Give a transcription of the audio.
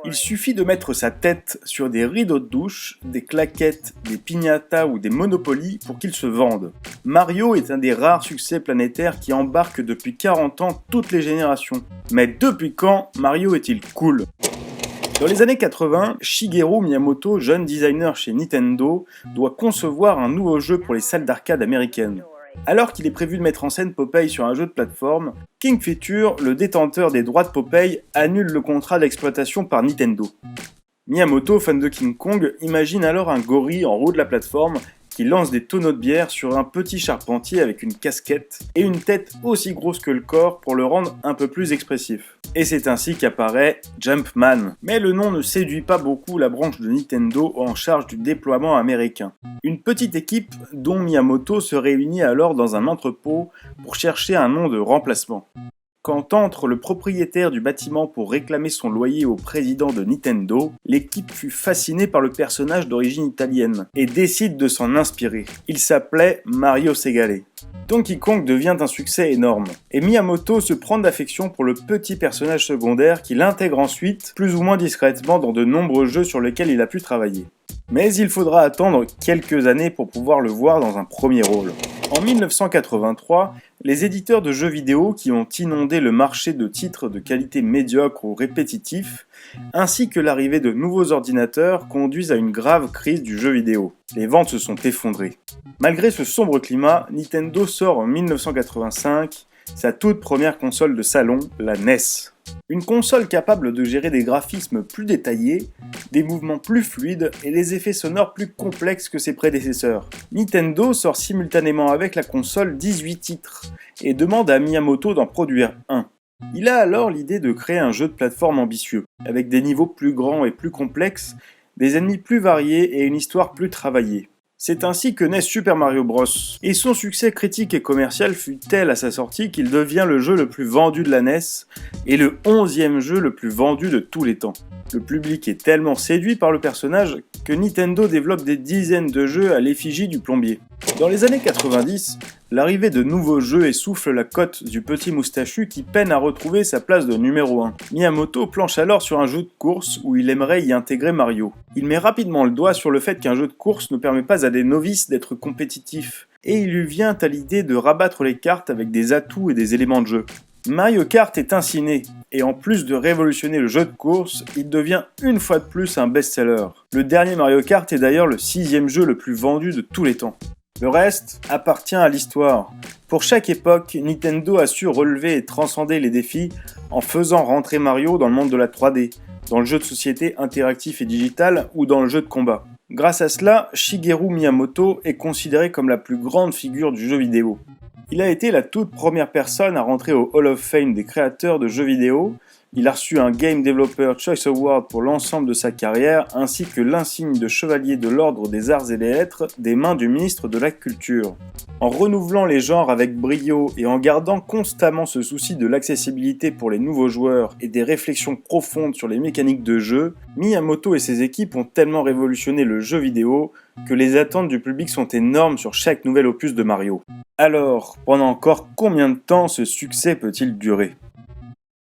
Il suffit de mettre sa tête sur des rideaux de douche, des claquettes, des piñatas ou des Monopoly pour qu'il se vende. Mario est un des rares succès planétaires qui embarque depuis 40 ans toutes les générations. Mais depuis quand Mario est-il cool ? Dans les années 80, Shigeru Miyamoto, jeune designer chez Nintendo, doit concevoir un nouveau jeu pour les salles d'arcade américaines. Alors qu'il est prévu de mettre en scène Popeye sur un jeu de plateforme, King Feature, le détenteur des droits de Popeye, annule le contrat d'exploitation par Nintendo. Miyamoto, fan de King Kong, imagine alors un gorille en haut de la plateforme qui lance des tonneaux de bière sur un petit charpentier avec une casquette et une tête aussi grosse que le corps pour le rendre un peu plus expressif. Et c'est ainsi qu'apparaît Jumpman. Mais le nom ne séduit pas beaucoup la branche de Nintendo en charge du déploiement américain. Une petite équipe dont Miyamoto se réunit alors dans un entrepôt pour chercher un nom de remplacement. Quand entre le propriétaire du bâtiment pour réclamer son loyer au président de Nintendo, l'équipe fut fascinée par le personnage d'origine italienne et décide de s'en inspirer. Il s'appelait Mario Segale. Donkey Kong devient un succès énorme, et Miyamoto se prend d'affection pour le petit personnage secondaire qu'il intègre ensuite, plus ou moins discrètement, dans de nombreux jeux sur lesquels il a pu travailler. Mais il faudra attendre quelques années pour pouvoir le voir dans un premier rôle. En 1983, les éditeurs de jeux vidéo qui ont inondé le marché de titres de qualité médiocre ou répétitif, ainsi que l'arrivée de nouveaux ordinateurs conduisent à une grave crise du jeu vidéo. Les ventes se sont effondrées. Malgré ce sombre climat, Nintendo sort en 1985 sa toute première console de salon, la NES. Une console capable de gérer des graphismes plus détaillés, des mouvements plus fluides et des effets sonores plus complexes que ses prédécesseurs. Nintendo sort simultanément avec la console 18 titres et demande à Miyamoto d'en produire un. Il a alors l'idée de créer un jeu de plateforme ambitieux, avec des niveaux plus grands et plus complexes, des ennemis plus variés et une histoire plus travaillée. C'est ainsi que naît Super Mario Bros. Et son succès critique et commercial fut tel à sa sortie qu'il devient le jeu le plus vendu de la NES et le 11e jeu le plus vendu de tous les temps. Le public est tellement séduit par le personnage que Nintendo développe des dizaines de jeux à l'effigie du plombier. Dans les années 90, l'arrivée de nouveaux jeux essouffle la cote du petit moustachu qui peine à retrouver sa place de numéro 1. Miyamoto planche alors sur un jeu de course où il aimerait y intégrer Mario. Il met rapidement le doigt sur le fait qu'un jeu de course ne permet pas à des novices d'être compétitifs, et il lui vient à l'idée de rabattre les cartes avec des atouts et des éléments de jeu. Mario Kart est ainsi né, et en plus de révolutionner le jeu de course, il devient une fois de plus un best-seller. Le dernier Mario Kart est d'ailleurs le 6e jeu le plus vendu de tous les temps. Le reste appartient à l'histoire. Pour chaque époque, Nintendo a su relever et transcender les défis en faisant rentrer Mario dans le monde de la 3D, dans le jeu de société interactif et digital ou dans le jeu de combat. Grâce à cela, Shigeru Miyamoto est considéré comme la plus grande figure du jeu vidéo. Il a été la toute première personne à rentrer au Hall of Fame des créateurs de jeux vidéo. Il a reçu un Game Developer Choice Award pour l'ensemble de sa carrière, ainsi que l'insigne de chevalier de l'ordre des arts et des lettres des mains du ministre de la Culture. En renouvelant les genres avec brio et en gardant constamment ce souci de l'accessibilité pour les nouveaux joueurs et des réflexions profondes sur les mécaniques de jeu, Miyamoto et ses équipes ont tellement révolutionné le jeu vidéo que les attentes du public sont énormes sur chaque nouvel opus de Mario. Alors, pendant encore combien de temps ce succès peut-il durer ?